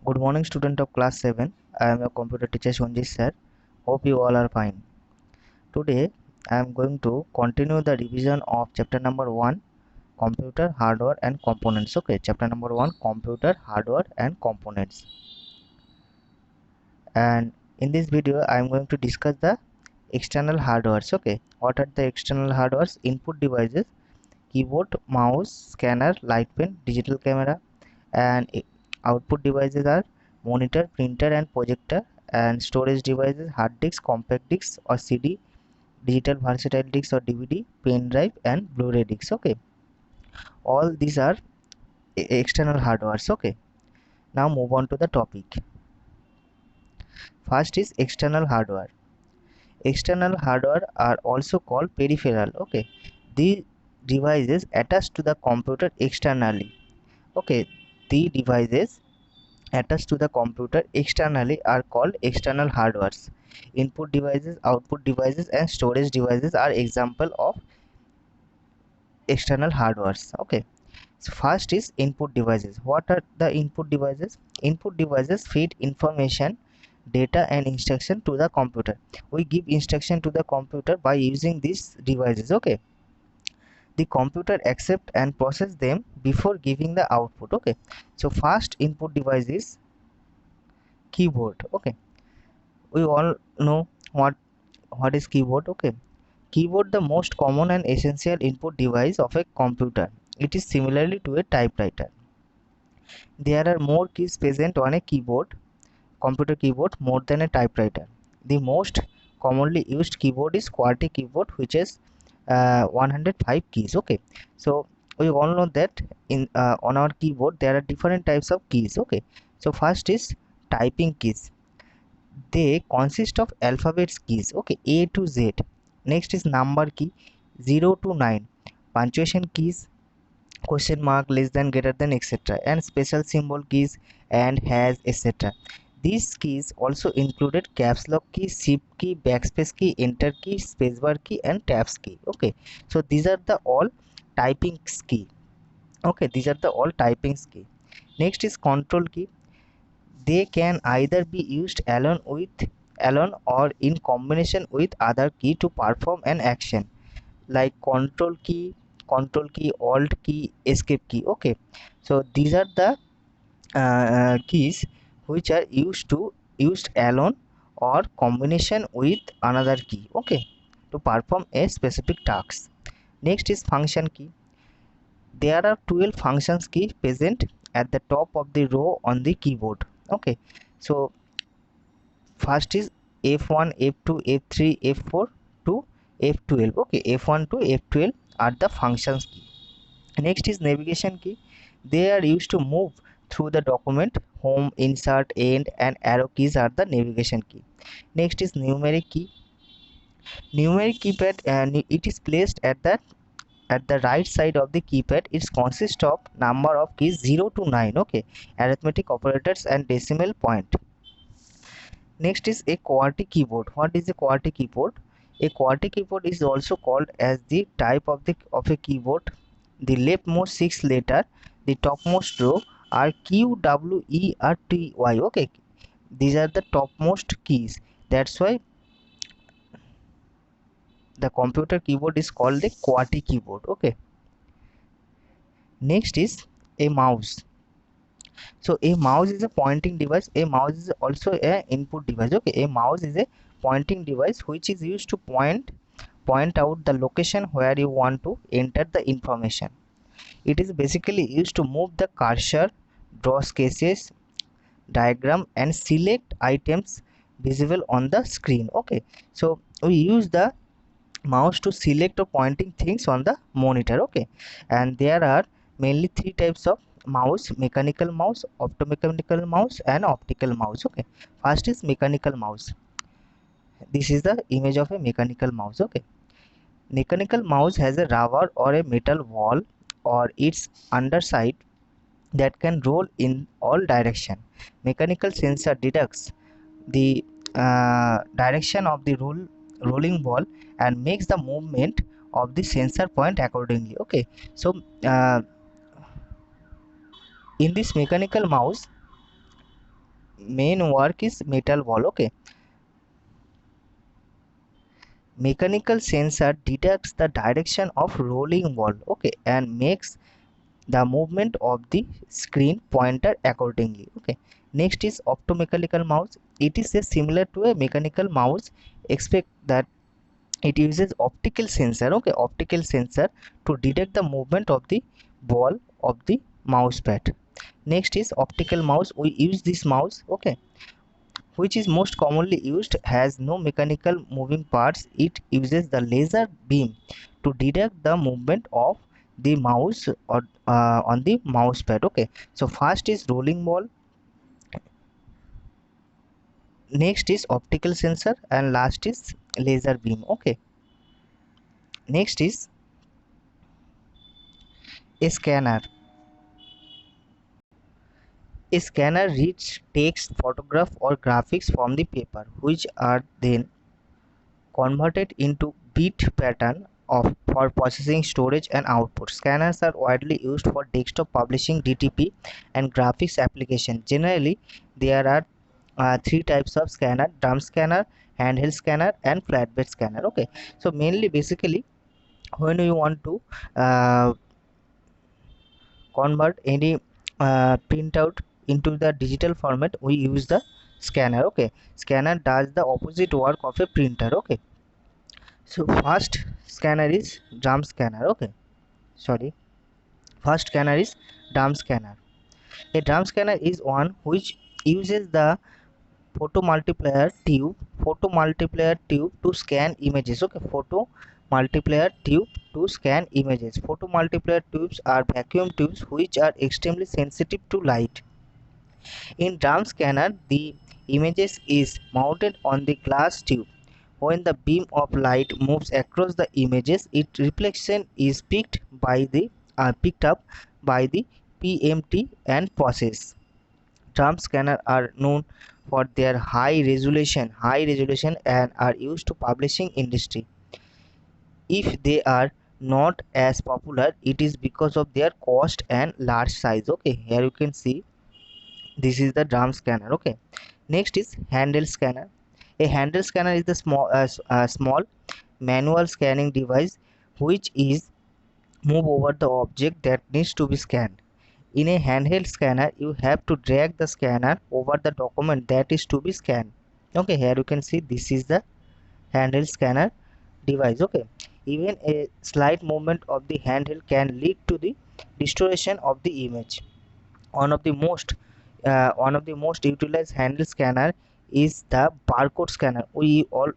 Good morning, student of class 7. I am your computer teacher Sonjit sir. Hope you all are fine. Today I am going to continue the revision of chapter number 1, computer hardware and components. Okay, chapter number 1, computer hardware and components. And in this video I am going to discuss the external hardwares. Okay, what are the external hardwares? Input devices, keyboard, mouse, scanner, light pen, digital camera, and output devices are monitor, printer and projector, and storage devices hard disk, compact disc or CD, digital versatile disc or DVD, pen drive and Blu-ray discs. Okay, all these are external hardwares. Okay, now move on to the topic. First is external hardware. External hardware are also called peripheral. Okay, the devices attached to the computer externally. Okay, the devices attached to the computer externally are called external hardwares. Input devices, output devices and storage devices are example of external hardwares. Okay, so first is input devices. What are the input devices? Input devices feed information, data and instruction to the computer. We give instruction to the computer by using these devices. Okay, the computer accept and process them before giving the output. Okay, so first input device is keyboard. Okay, we all know what is keyboard. Okay, keyboard the most common and essential input device of a computer. It is similarly to a typewriter. There are more keys present on a computer keyboard more than a typewriter. The most commonly used keyboard is QWERTY keyboard, which is 105 keys. Okay, so we all know that in on our keyboard there are different types of keys. Okay, so first is typing keys. They consist of alphabets keys. Okay, A to Z. Next is number key 0 to 9, punctuation keys, question mark, less than, greater than, etc., and special symbol keys and has, etc. These keys also included caps lock key, shift key, backspace key, enter key, spacebar key and tabs key. Okay, so these are the all typing key. Okay, these are the all typing key. Next is control key. They can either be used alone or in combination with other key to perform an action, like control key, alt key, escape key. Okay, so these are the keys which are used alone or combination with another key. Okay, to perform a specific task. Next is function key. There are 12 functions key present at the top of the row on the keyboard. Okay, so first is F1, F2, F3, F4 to F12. Okay, F1 to F12 are the functions key. Next is navigation key. They are used to move through the document. Home, insert, end and arrow keys are the navigation key. Next is numeric key. Numeric keypad, and it is placed at the right side of the keypad. It consists of number of keys 0 to 9. Okay, arithmetic operators and decimal point. Next is a QWERTY keyboard. What is a QWERTY keyboard? A QWERTY keyboard is also called as the type of a keyboard. The leftmost 6 letter, the topmost row are Q, W, E, R, T, Y. Okay, these are the topmost keys. That's why the computer keyboard is called the QWERTY keyboard. Okay. Next is a mouse. So a mouse is a pointing device. A mouse is also a input device. Okay, a mouse is a pointing device which is used to point out the location where you want to enter the information. It is basically used to move the cursor, draw sketches, diagram and select items visible on the screen. Okay, so we use the mouse to select or pointing things on the monitor. Okay, and there are mainly three types of mouse: mechanical mouse, optomechanical mouse and optical mouse. Okay, first is mechanical mouse. This is the image of a mechanical mouse. Okay, mechanical mouse has a rubber or a metal ball or its underside that can roll in all direction. Mechanical sensor detects the direction of the rolling ball and makes the movement of the sensor point accordingly. Okay, so uh, in this mechanical mouse main work is metal ball. Okay, mechanical sensor detects the direction of rolling ball, okay, and makes the movement of the screen pointer accordingly. Okay, next is optomechanical mouse. It is a similar to a mechanical mouse, except that it uses optical sensor, okay, optical sensor to detect the movement of the ball of the mouse pad. Next is optical mouse. We use this mouse, okay, which is most commonly used, has no mechanical moving parts. It uses the laser beam to detect the movement of the mouse or on the mouse pad. Okay, so first is rolling ball, next is optical sensor, and last is laser beam. Okay, next is a scanner. A scanner reads text, photograph or graphics from the paper, which are then converted into bit pattern of for processing, storage and output. Scanners are widely used for desktop publishing, DTP and graphics application. Generally, there are three types of scanner: drum scanner, handheld scanner and flatbed scanner. Okay, so mainly basically when you want to uh, convert any printout into the digital format, we use the scanner. Okay, scanner does the opposite work of a printer. Okay, so first scanner is drum scanner. Okay, sorry, first scanner is drum scanner. A drum scanner is one which uses the photo multiplier tube to scan images. Okay, photo multiplier tube to scan images. Photo multiplier tubes are vacuum tubes which are extremely sensitive to light. In drum scanner, the images is mounted on the glass tube. When the beam of light moves across the images, its reflection is picked up by the PMT and processed. Drum scanners are known for their high resolution and are used to publishing industry. If they are not as popular, it is because of their cost and large size. Okay, here you can see this is the drum scanner. Okay, next is handle scanner. A handle scanner is the small manual scanning device which is move over the object that needs to be scanned. In a handheld scanner, you have to drag the scanner over the document that is to be scanned. Okay, here you can see this is the handheld scanner device. Okay, even a slight movement of the handheld can lead to the distortion of the image. One of the most utilized handheld scanner is the barcode scanner. We all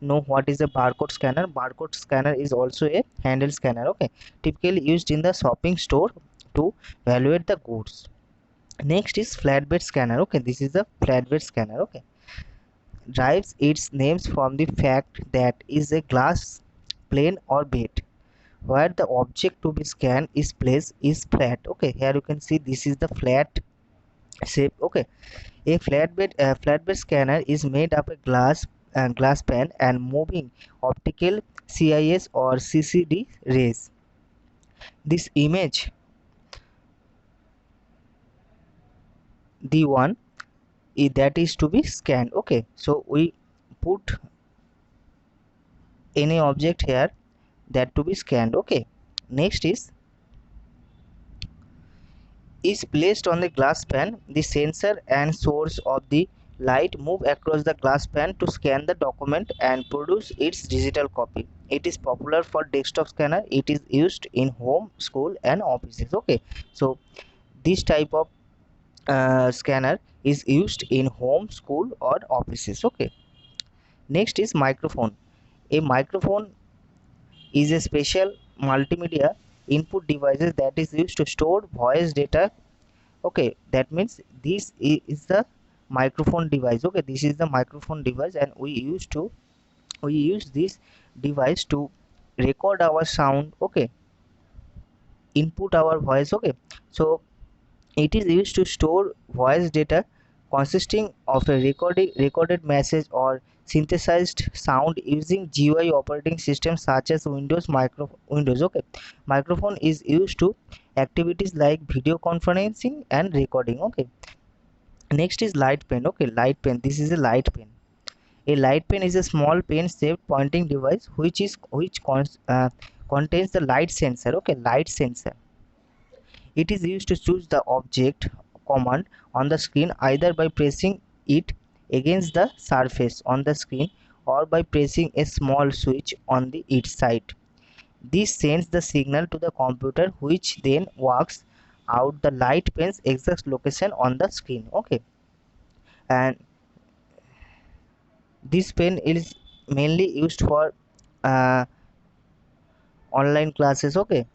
know what is a barcode scanner. Barcode scanner is also a handheld scanner. Okay, typically used in the shopping store to evaluate the goods. Next is flatbed scanner. Okay, this is the flatbed scanner. Okay, derives its names from the fact that is a glass plane or bed where the object to be scanned is placed is flat. Okay, here you can see this is the flat shape. Okay, a flatbed scanner is made up of glass pan and moving optical CIS or CCD rays. This image, the one that is to be scanned. Okay, so we put any object here that to be scanned. Okay, next is placed on the glass pan. The sensor and source of the light move across the glass pan to scan the document and produce its digital copy. It is popular for desktop scanner. It is used in home, school and offices. Okay, so this type of scanner is used in home, school or offices. Okay, next is microphone. A microphone is a special multimedia input devices that is used to store voice data. Okay, that means is the microphone device. Okay, this is the microphone device and we use this device to record our sound. Okay, input our voice. Okay, so it is used to store voice data consisting of a recorded message or synthesized sound using GUI operating systems such as Windows. Okay, microphone is used to activities like video conferencing and recording. Okay, Next is light pen. Okay, light pen, this is a light pen. A light pen is a small pen shaped pointing device contains the light sensor. Okay, light sensor. It is used to choose the object command on the screen either by pressing it against the surface on the screen or by pressing a small switch on the its side. This sends the signal to the computer, which then works out the light pen's exact location on the screen. Okay, and this pen is mainly used for uh, online classes. Okay,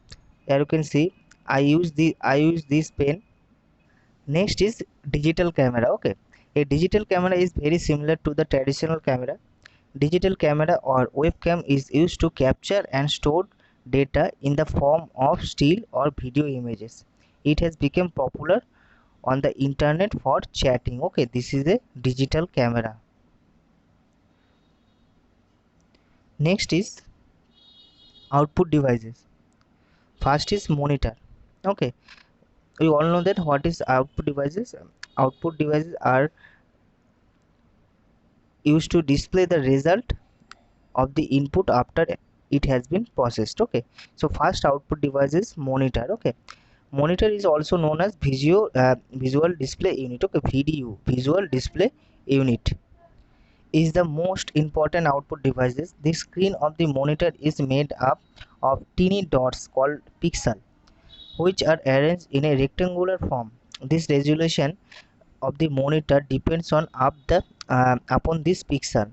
here you can see I use this pen. Next is digital camera. Okay, a digital camera is very similar to the traditional camera. Digital camera or webcam is used to capture and store data in the form of still or video images. It has become popular on the internet for chatting. Okay, this is a digital camera. Next is output devices. First is monitor. Okay, we all know that what is output devices. Output devices are used to display the result of the input after it has been processed. Okay, so first output device is monitor. Okay, monitor is also known as visual display unit. Okay, VDU, visual display unit, is the most important output devices. The screen of the monitor is made up of tiny dots called pixel, which are arranged in a rectangular form. This resolution of the monitor depends on upon this pixel.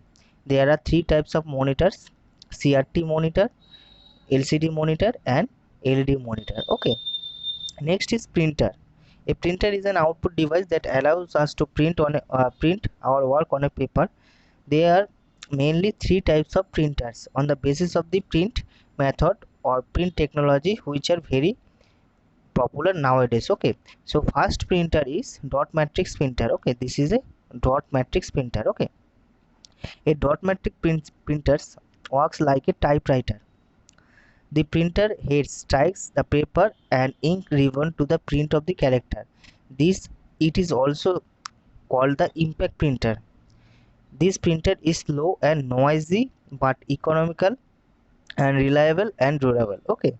There are three types of monitors: CRT monitor, LCD monitor, and LED monitor. Okay, next is printer. A printer is an output device that allows us to print our work on a paper. There are mainly three types of printers on the basis of the print method or print technology, which are very popular nowadays. Okay, so first printer is dot matrix printer. Okay, this is a dot matrix printer. Okay, a dot matrix printers works like a typewriter. The printer head strikes the paper and ink ribbon to the print of the character. This it is also called the impact printer. This printer is slow and noisy but economical and reliable and durable. Okay,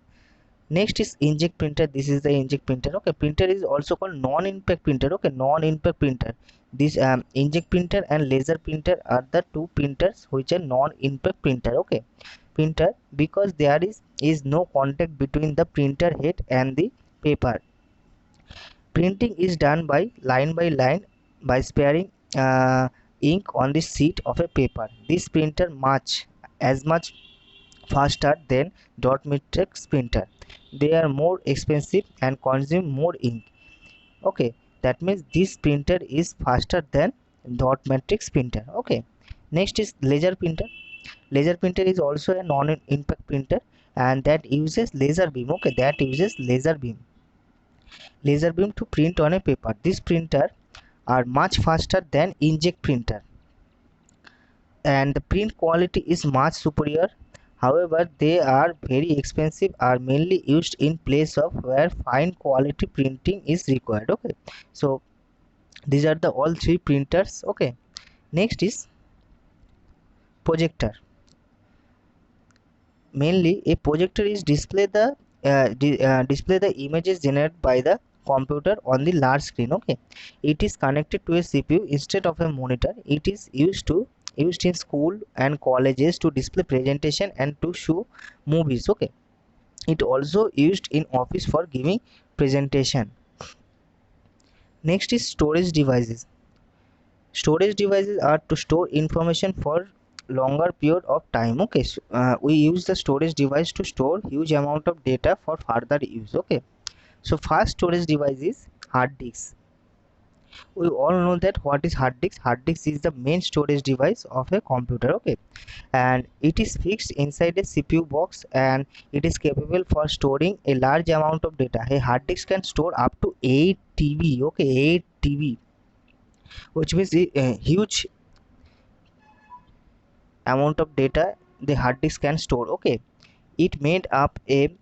next is inkjet printer. This is the inkjet printer. Okay, printer is also called non-impact printer. Okay, non-impact printer. This inkjet printer and laser printer are the two printers which are non-impact printer. Okay, printer because there is no contact between the printer head and the paper. Printing is done by line by sparing ink on the sheet of a paper. This printer much faster than dot matrix printer. They are more expensive and consume more ink. Okay, that means this printer is faster than dot matrix printer. Okay, next is laser printer. Laser printer is also a non-impact printer and that uses laser beam. Okay, that uses laser beam to print on a paper. This printer are much faster than inkjet printer and the print quality is much superior. However, they are very expensive, are mainly used in place of where fine quality printing is required. Okay, so these are the all three printers. Okay, next is projector. Mainly a projector is display the images generated by the computer on the large screen. Okay, it is connected to a CPU instead of a monitor. It is used in school and colleges to display presentation and to show movies. Okay, it also used in office for giving presentation. Next is storage devices. Storage devices are to store information for longer period of time. Okay, so, we use the storage device to store huge amount of data for further use. Okay, so first storage device is hard disk. We all know that what is hard disk. Hard disk is the main storage device of a computer. Okay, and it is fixed inside a CPU box and it is capable for storing a large amount of data. A hard disk can store up to 8 TB. Okay, 8 TB, which means a huge amount of data the hard disk can store. Okay, it made up a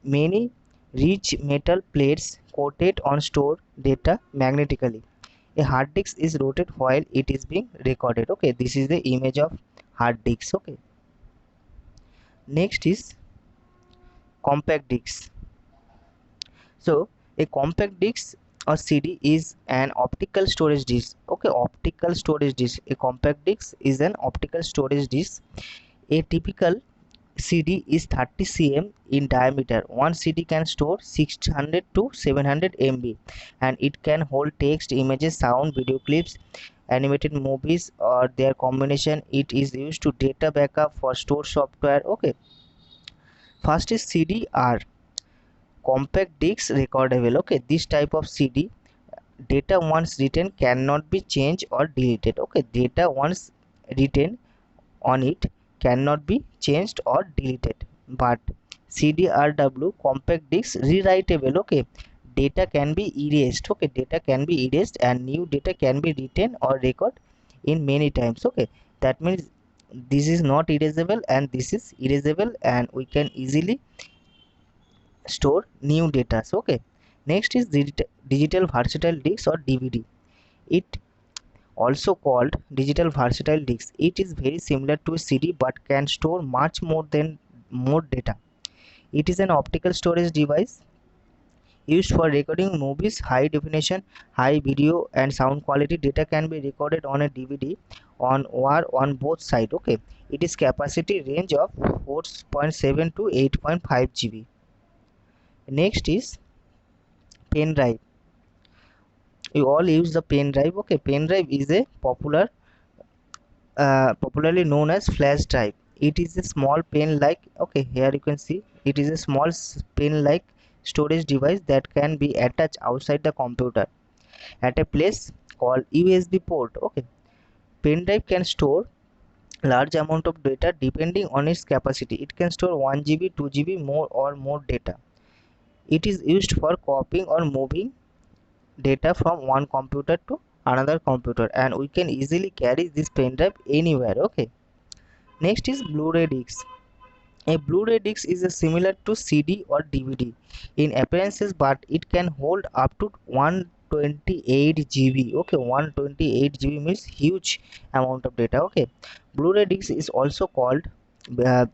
many rich metal plates coated on stored data magnetically. A hard disk is rotated while it is being recorded. Okay, this is the image of hard disk. Okay, next is compact disc. So a compact disc or CD is an optical storage disc. Okay, optical storage disc. A compact disc is an optical storage disc. A typical CD is 30 cm in diameter. One CD can store 600 to 700 MB, and it can hold text, images, sound, video clips, animated movies, or their combination. It is used to data backup for store software. Okay, first is CDR, compact disc recordable. Okay, this type of CD, data once written cannot be changed or deleted. Okay, data once written on it cannot be changed or deleted. But CDRW, compact disc rewritable. Okay, data can be erased. Okay, data can be erased and new data can be written or record in many times. Okay, that means this is not erasable and this is erasable, and we can easily store new data. So, okay, next is digital versatile disc or DVD. It also called digital versatile disc. It is very similar to CD but can store much more data. It is an optical storage device used for recording movies, high definition, high video and sound quality. Data can be recorded on a DVD on or on both sides. Okay, it is capacity range of 4.7 to 8.5 GB. Next is pen drive. You all use the pen drive. Okay, pen drive is a popularly known as flash drive. It is a small pen like, okay, here you can see it is a small pen like storage device that can be attached outside the computer at a place called USB port. Okay, pen drive can store large amount of data depending on its capacity. It can store 1 GB, 2 GB more or more data. It is used for copying or moving data from one computer to another computer, and we can easily carry this pen drive anywhere. Okay, next is Blu-ray disc. A Blu-ray disc is a similar to CD or DVD in appearances, but it can hold up to 128 GB. Okay, 128 GB means huge amount of data. Okay, Blu-ray disc is also called uh,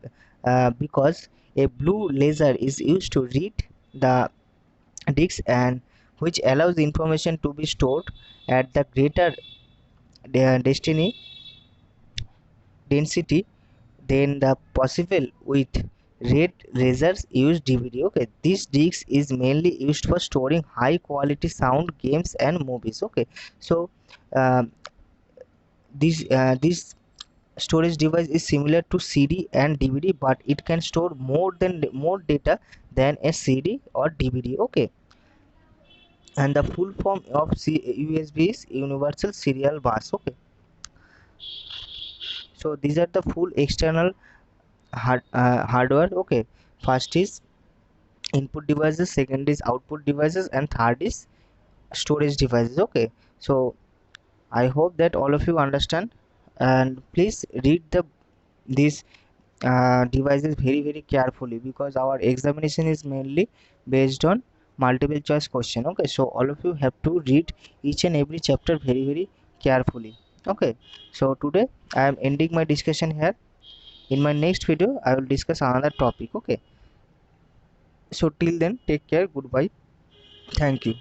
because a blue laser is used to read the disc, and which allows information to be stored at the greater destiny density than the possible with red lasers use DVD. Okay, this disc is mainly used for storing high quality sound, games and movies. Okay, so uh, this storage device is similar to CD and DVD, but it can store more data than a CD or DVD. Okay, and the full form of USB is universal serial bus. Okay, so these are the full external hardware. Okay, first is input devices, second is output devices, and third is storage devices. Okay, so I hope that all of you understand, and please read these devices very carefully, because our examination is mainly based on multiple choice question. Okay, so all of you have to read each and every chapter very carefully. Okay, so today I am ending my discussion here. In my next video I will discuss another topic. Okay, so till then, take care, goodbye, thank you.